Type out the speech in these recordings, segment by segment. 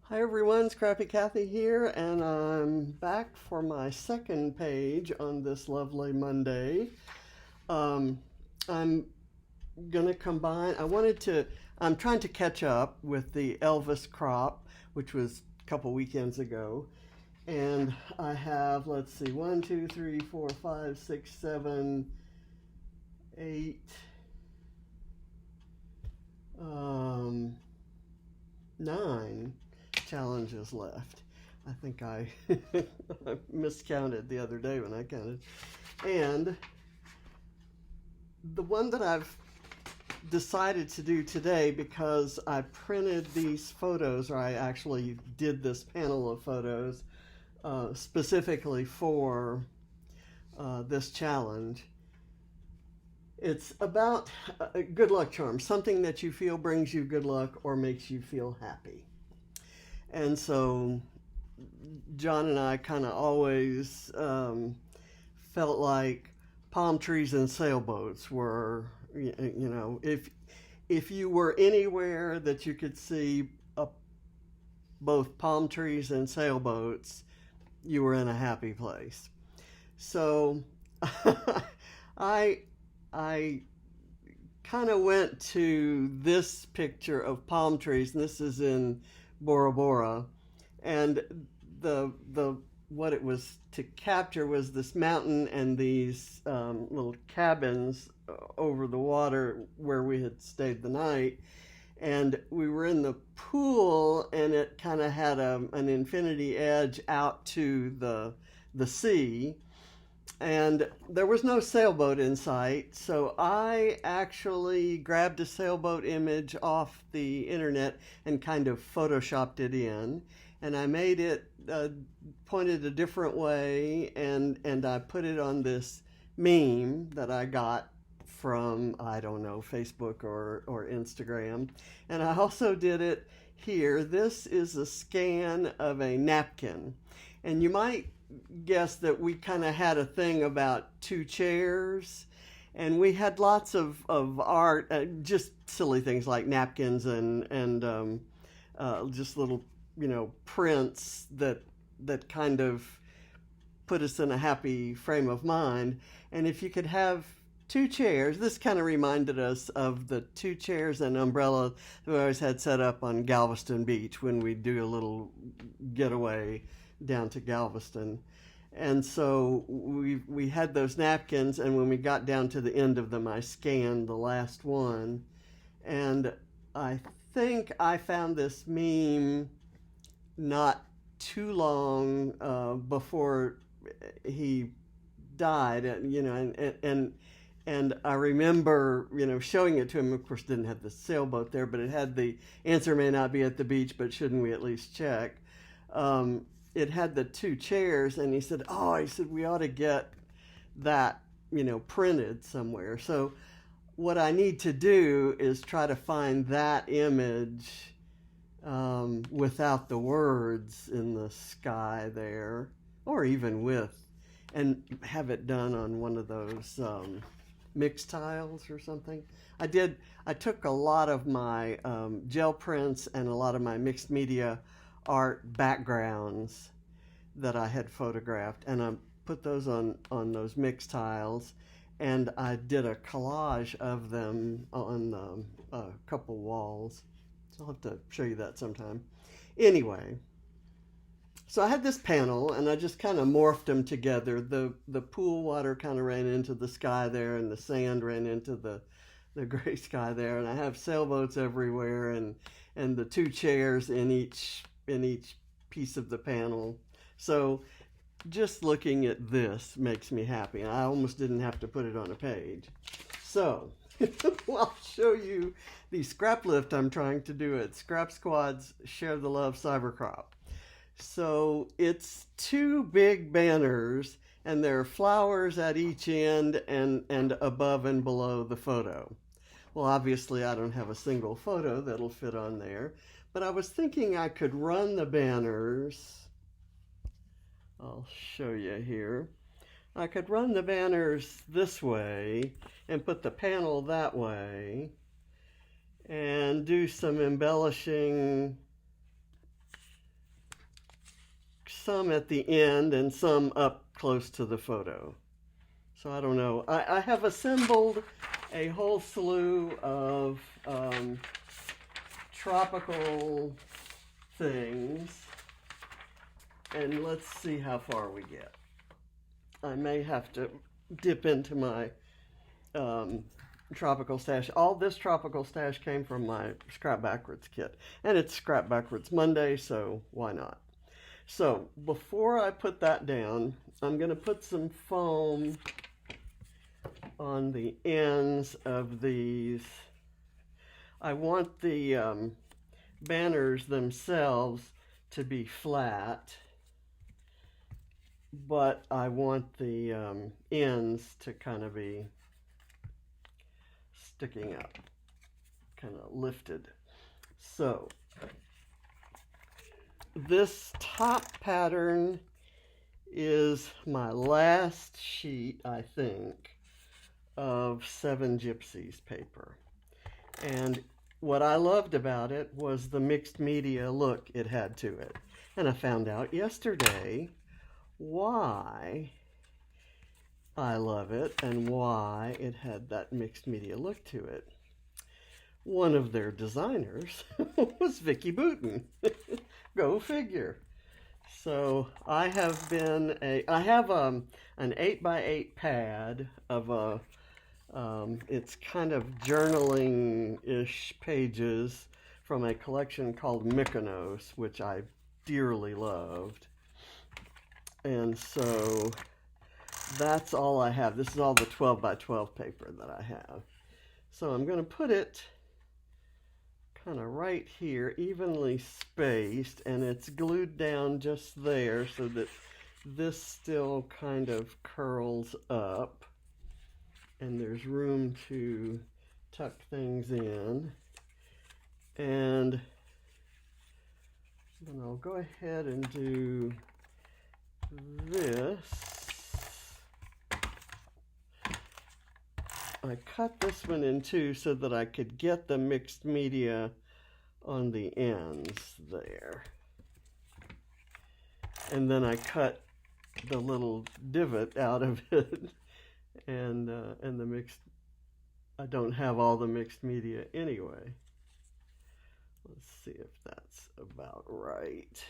Hi everyone, Scrappy Kathy here, and I'm back for my second page on this lovely Monday. Um, I'm gonna combine, I'm trying to catch up with the Elvis Crop, which was a couple weekends ago. And I have, let's see, 1, 2, 3, 4, 5, 6, 7, 8, um, 9 challenges left. I think I miscounted the other day when I counted. And the one that I've decided to do today, because I printed these photos, or I actually did this panel of photos specifically for this challenge. It's about a good luck charm, something that you feel brings you good luck or makes you feel happy. And so John and I kind of always felt like palm trees and sailboats were, if you were anywhere that you could see both palm trees and sailboats, you were in a happy place. So I I kind of went to this picture of palm trees, and this is in Bora Bora, and the what it was to capture was this mountain and these little cabins over the water where we had stayed the night. And we were in the pool, and it kind of had an infinity edge out to the sea, and there was no sailboat in sight. So I actually grabbed a sailboat image off the internet and kind of photoshopped it in, and I made it pointed a different way, and I put it on this meme that I got from, I don't know, Facebook or Instagram. And I also did it here. This is a scan of a napkin. And you might guess that we kind of had a thing about two chairs. And we had lots of art, just silly things like napkins and just little, prints that kind of put us in a happy frame of mind. And if you could have two chairs, this kind of reminded us of the two chairs and umbrella that we always had set up on Galveston Beach when we do a little getaway down to Galveston. And so we had those napkins, and when we got down to the end of them, I scanned the last one. And I think I found this meme not too long before he died, and I remember, showing it to him. Of course, didn't have the sailboat there, but it had the answer may not be at the beach, but shouldn't we at least check? It had the two chairs, and he said, we ought to get that, printed somewhere. So what I need to do is try to find that image without the words in the sky there, or even with, and have it done on one of those mixed tiles or something. I took a lot of my gel prints and a lot of my mixed media art backgrounds that I had photographed, and I put those on those mixed tiles, and I did a collage of them on a couple walls. So I'll have to show you that sometime. Anyway, so I had this panel, and I just kind of morphed them together. The pool water kind of ran into the sky there, and the sand ran into the gray sky there. And I have sailboats everywhere, and the two chairs in each piece of the panel. So just looking at this makes me happy. And I almost didn't have to put it on a page. So I'll show you the scrap lift I'm trying to do at Scrap Squad's Share the Love CyberCrop. So it's two big banners, and there are flowers at each end and above and below the photo. Well, obviously I don't have a single photo that'll fit on there, but I was thinking I could run the banners. I'll show you here. I could run the banners this way and put the panel that way and do some embellishing some at the end and some up close to the photo. So I don't know. I have assembled a whole slew of tropical things, and let's see how far we get. I may have to dip into my tropical stash. All this tropical stash came from my Scrap Backwards kit, and it's Scrap Backwards Monday, so why not? So before I put that down, I'm going to put some foam on the ends of these. I want the banners themselves to be flat, but I want the ends to kind of be sticking up, kind of lifted. So this top pattern is my last sheet, I think, of 7 Gypsies paper. And what I loved about it was the mixed media look it had to it. And I found out yesterday why I love it and why it had that mixed media look to it. One of their designers was Vicki Boutin. Go figure. So I have an 8x8 pad of a it's kind of journaling-ish pages from a collection called Mykonos, which I dearly loved. And so that's all I have. This is all the 12x12 paper that I have. So I'm going to put it kind of right here, evenly spaced, and it's glued down just there so that this still kind of curls up. And there's room to tuck things in. And then I'll go ahead and do this. I cut this one in two so that I could get the mixed media on the ends there. And then I cut the little divot out of it. And the mixed, I don't have all the mixed media anyway. Let's see if that's about right.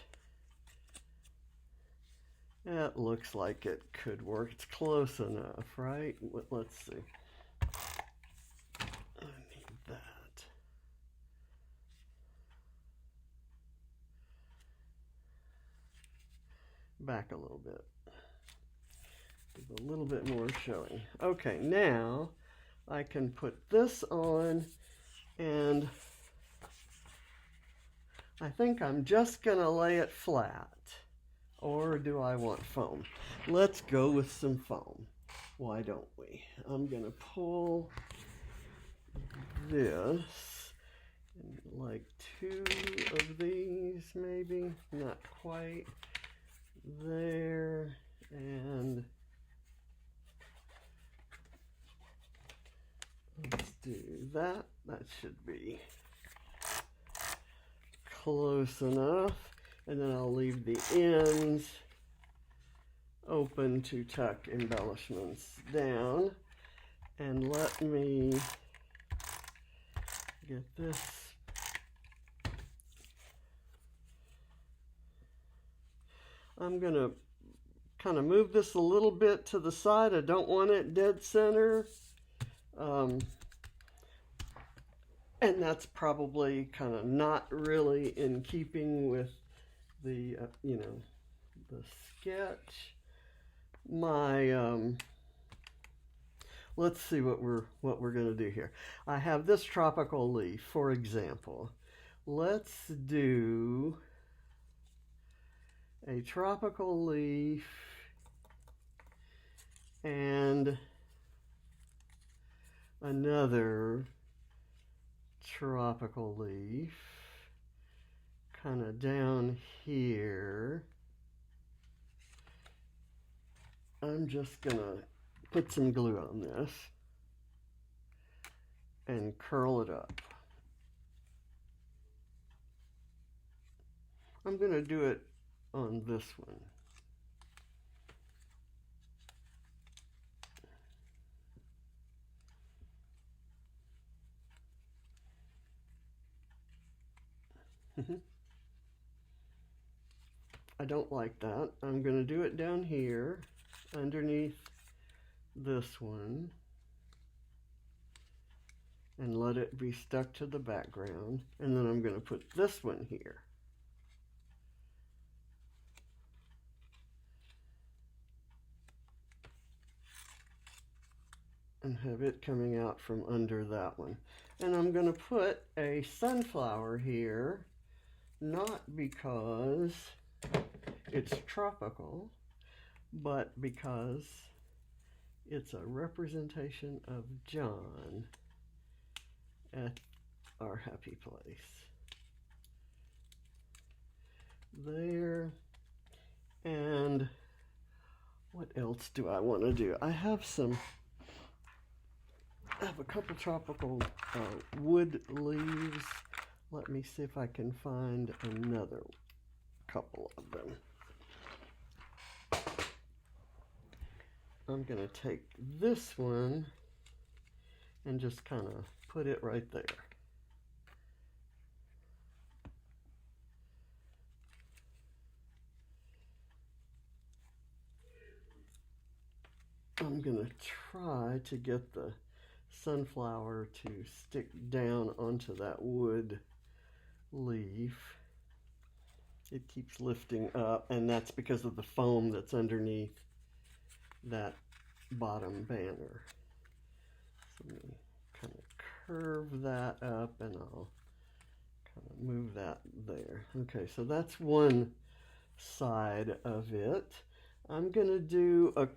That looks like it could work. It's close enough, right? Let's see. I need that. Back a little bit. A little bit more showing. Okay, now I can put this on, and I think I'm just going to lay it flat. Or do I want foam? Let's go with some foam. Why don't we? I'm going to pull this, like 2 of these maybe, not quite, there, and let's do that. That should be close enough. And then I'll leave the ends open to tuck embellishments down. And let me get this. I'm going to kind of move this a little bit to the side. I don't want it dead center. And that's probably kind of not really in keeping with the, the sketch. Let's see what we're going to do here. I have this tropical leaf, for example. Let's do a tropical leaf and another tropical leaf kind of down here. I'm just gonna put some glue on this and curl it up. I'm gonna do it on this one. I don't like that. I'm going to do it down here underneath this one and let it be stuck to the background. And then I'm going to put this one here. And have it coming out from under that one. And I'm going to put a sunflower here, not because it's tropical, but because it's a representation of John at our happy place. There. And what else do I want to do? I have a couple tropical wood leaves. Let me see if I can find another couple of them. I'm going to take this one and just kind of put it right there. I'm going to try to get the sunflower to stick down onto that wood leaf. It keeps lifting up, and that's because of the foam that's underneath that bottom banner. So let me kind of curve that up, and I'll kind of move that there. Okay, so that's one side of it. I'm going to do a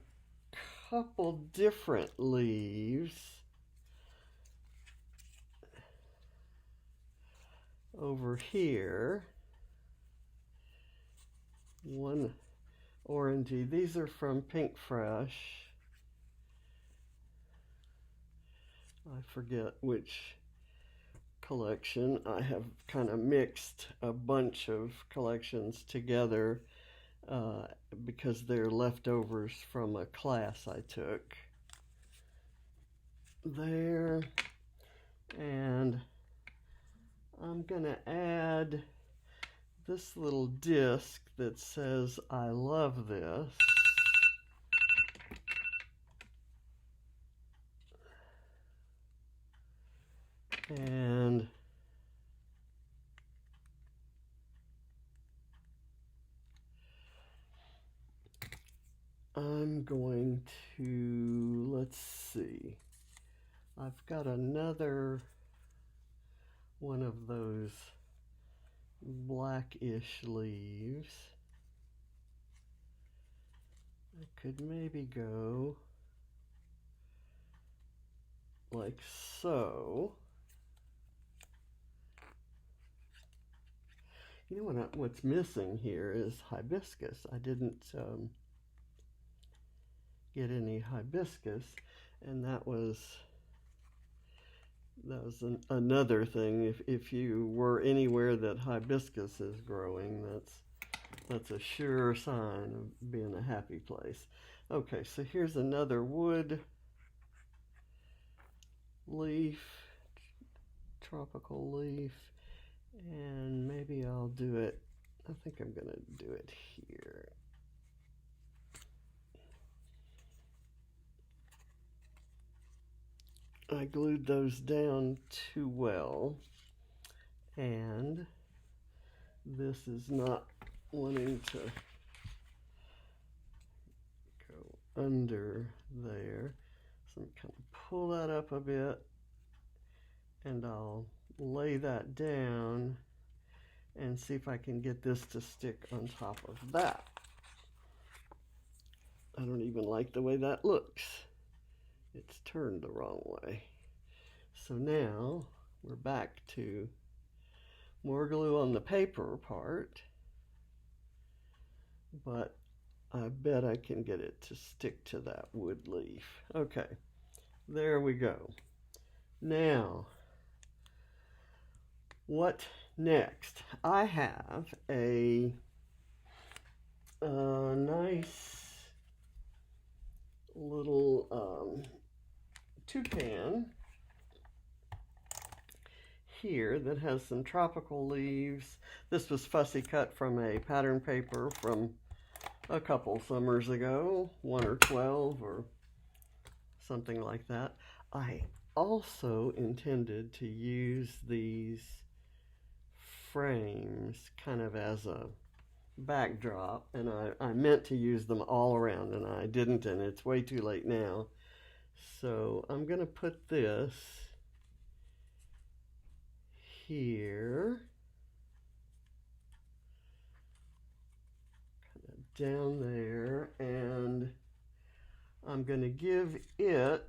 couple different leaves over here. One orangey. These are from Pink Fresh. I forget which collection. I have kind of mixed a bunch of collections together because they're leftovers from a class I took. There. And I'm going to add this little disc that says I love this. And I'm going to, let's see, I've got another one of those blackish leaves. I could maybe go like so. You know what's missing here is hibiscus. I didn't get any hibiscus, and that was another thing. If you were anywhere that hibiscus is growing, that's a sure sign of being a happy place. Okay, so here's another wood leaf, tropical leaf, and maybe I'll do it, I think I'm gonna do it here. I glued those down too well, and this is not wanting to go under there. So I'm kind of pull that up a bit, and I'll lay that down and see if I can get this to stick on top of that. I don't even like the way that looks. It's turned the wrong way. So now we're back to more glue on the paper part, but I bet I can get it to stick to that wood leaf. Okay, there we go. Now, what next? I have a nice little toucan here that has some tropical leaves. This was fussy cut from a pattern paper from a couple summers ago, 1 or 12 or something like that. I also intended to use these frames kind of as a backdrop, and I meant to use them all around, and I didn't, and it's way too late now. So I'm going to put this here, kind of down there, and I'm going to give it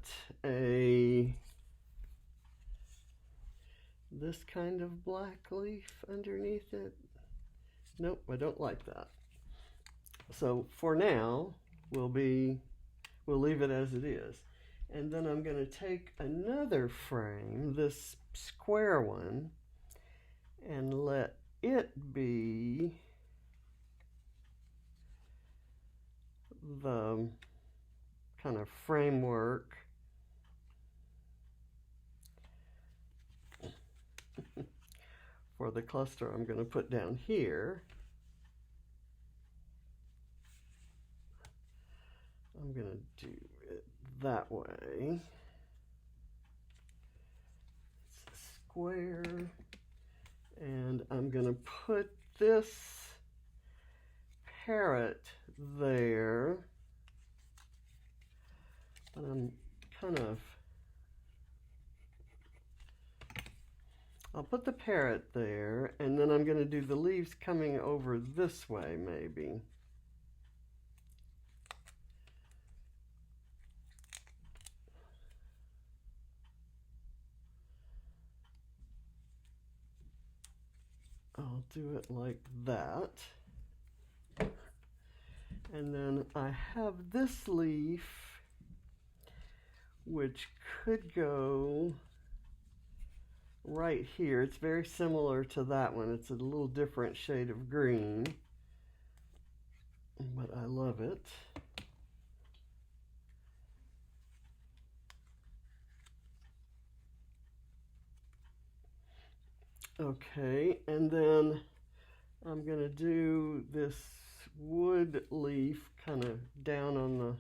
this kind of black leaf underneath it. Nope, I don't like that. So for now, we'll leave it as it is. And then I'm going to take another frame, this square one, and let it be the kind of framework for the cluster I'm going to put down here. I'm going to do it that way. It's a square, and I'm going to put this parrot there, but I'll put the parrot there, and then I'm going to do the leaves coming over this way maybe. I'll do it like that. And then I have this leaf, which could go right here. It's very similar to that one. It's a little different shade of green, but I love it. Okay, and then I'm going to do this wood leaf kind of down on the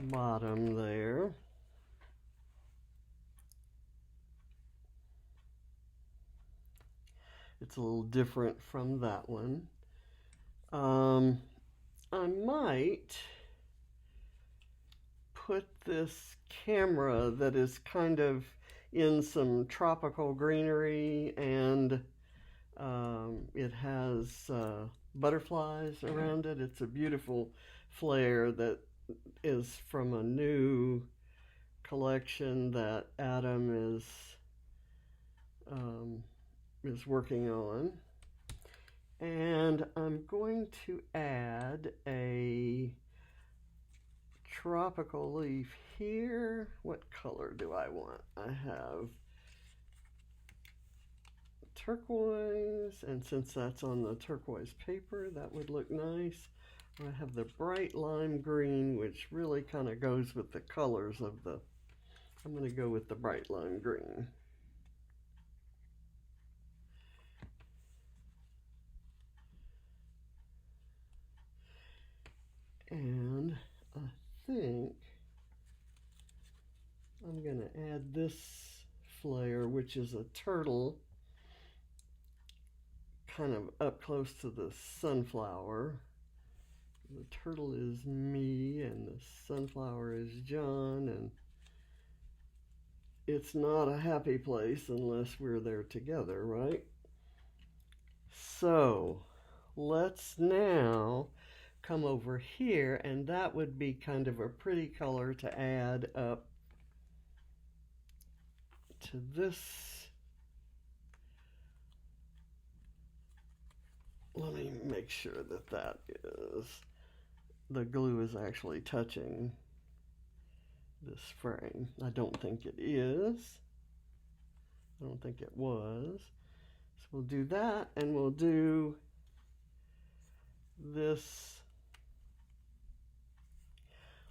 bottom there. It's a little different from that one. I might put this camera that is kind of in some tropical greenery, and it has butterflies around it. It's a beautiful flare that is from a new collection that Adam is working on. And I'm going to add a tropical leaf here. What color do I want? I have turquoise, and since that's on the turquoise paper, that would look nice. I have the bright lime green, which really kind of goes with the colors of the, I'm going to go with the bright lime green. And I think I'm going to add this flare, which is a turtle, kind of up close to the sunflower. The turtle is me, and the sunflower is John, and it's not a happy place unless we're there together, right? So let's now come over here, and that would be kind of a pretty color to add up to this. Let me make sure that that is, the glue is actually touching this frame. I don't think it is. I don't think it was. So we'll do that, and we'll do this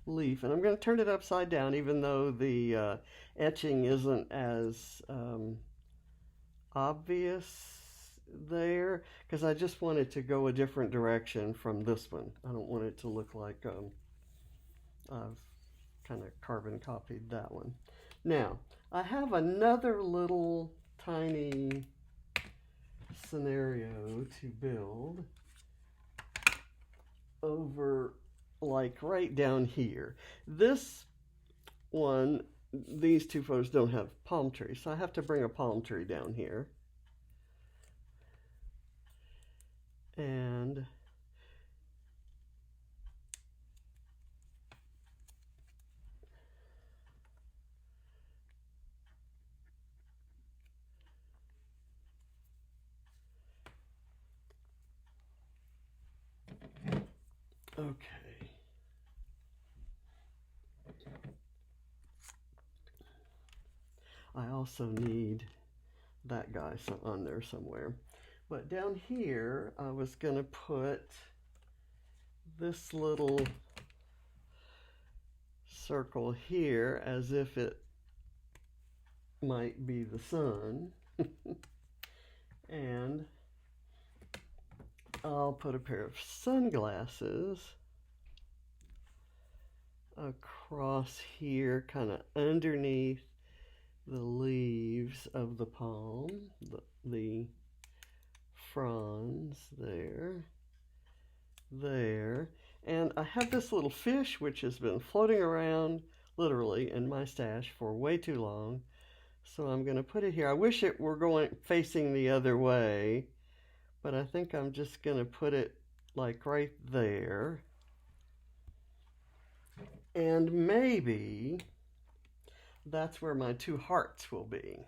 leaf, and I'm going to turn it upside down, even though the etching isn't as obvious there because I just want it to go a different direction from this one. I don't want it to look like I've kind of carbon copied that one. Now, I have another little tiny scenario to build over like right down here. This one, these two photos don't have palm trees, so I have to bring a palm tree down here. And okay. I also need that guy on there somewhere. But down here, I was going to put this little circle here as if it might be the sun. And I'll put a pair of sunglasses across here, kind of underneath the leaves of the palm, the fronds there, and I have this little fish which has been floating around literally in my stash for way too long, so I'm going to put it here. I wish it were going facing the other way, but I think I'm just going to put it like right there, and maybe that's where my two hearts will be.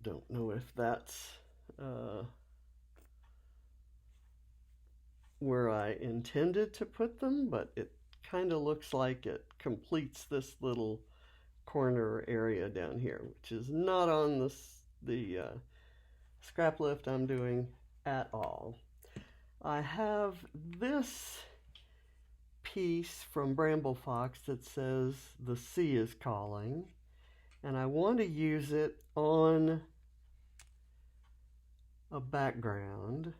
Don't know if that's where I intended to put them, but it kind of looks like it completes this little corner area down here, which is not on the scrap lift I'm doing at all. I have this piece from Bramble Fox that says "The sea is calling," and I want to use it on a background.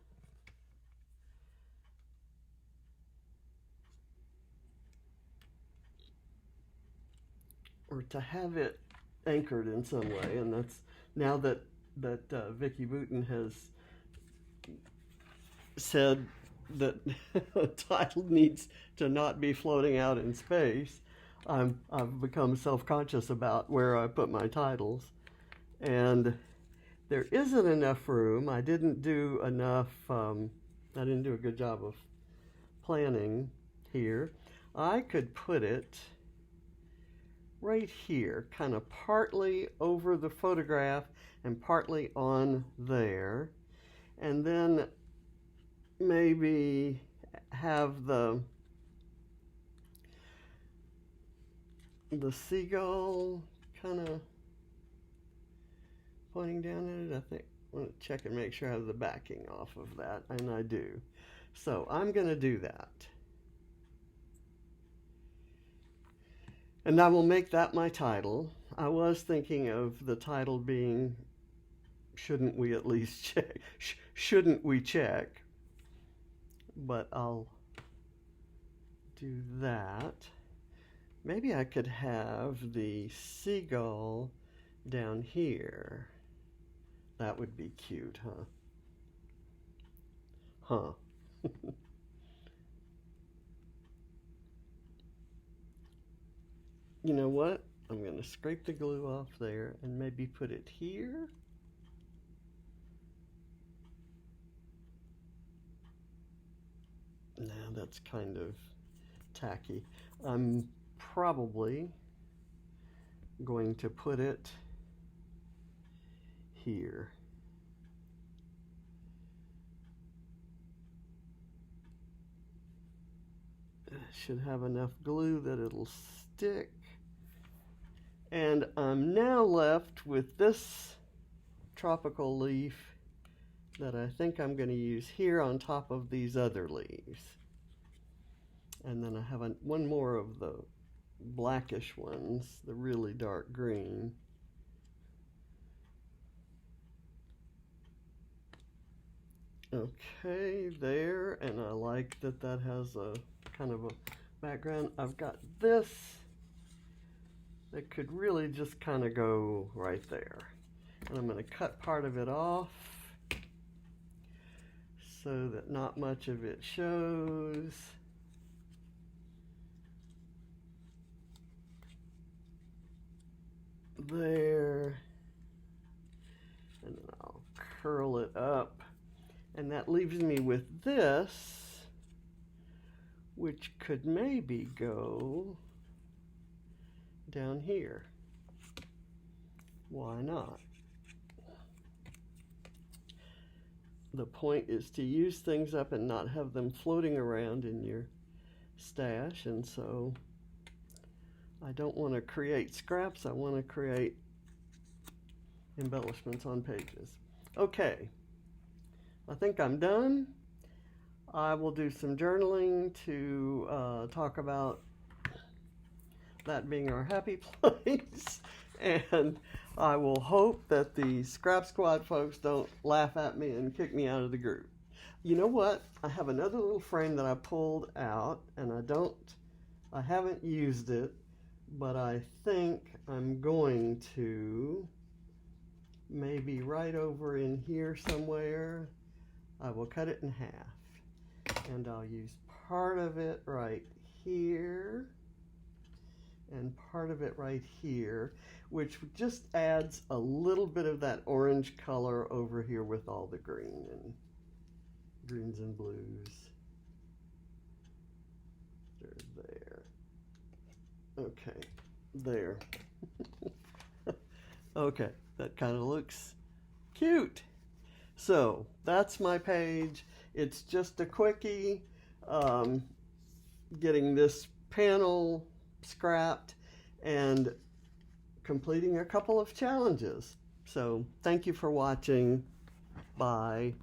Or to have it anchored in some way, and that's now that Vicki Booten has said that a title needs to not be floating out in space. I've become self-conscious about where I put my titles, and there isn't enough room. I didn't do enough. I didn't do a good job of planning here. I could put it right here, kind of partly over the photograph and partly on there, and then maybe have the seagull kind of pointing down at it. I think I want to check and make sure I have the backing off of that, and I do. So I'm going to do that. And I will make that my title. I was thinking of the title being, shouldn't we at least check? Shouldn't we check? But I'll do that. Maybe I could have the seagull down here. That would be cute, huh? You know what? I'm going to scrape the glue off there and maybe put it here. Now that's kind of tacky. I'm probably going to put it here. It should have enough glue that it'll stick. And I'm now left with this tropical leaf that I think I'm going to use here on top of these other leaves. And then I have one more of the blackish ones, the really dark green. Okay, there, and I like that that has a kind of a background. I've got this that could really just kind of go right there. And I'm going to cut part of it off so that not much of it shows. There. And then I'll curl it up. And that leaves me with this, which could maybe go down here. Why not? The point is to use things up and not have them floating around in your stash, and so I don't want to create scraps, I want to create embellishments on pages. Okay, I think I'm done. I will do some journaling to talk about that being our happy place, and I will hope that the Scrap Squad folks don't laugh at me and kick me out of the group. You know what? I have another little frame that I pulled out, and I haven't used it, but I think I'm going to, maybe right over in here somewhere, I will cut it in half, and I'll use part of it right here and part of it right here, which just adds a little bit of that orange color over here with all the green and greens and blues. There. Okay, there. Okay, that kind of looks cute. So that's my page. It's just a quickie, getting this panel scrapped and completing a couple of challenges. So thank you for watching. Bye.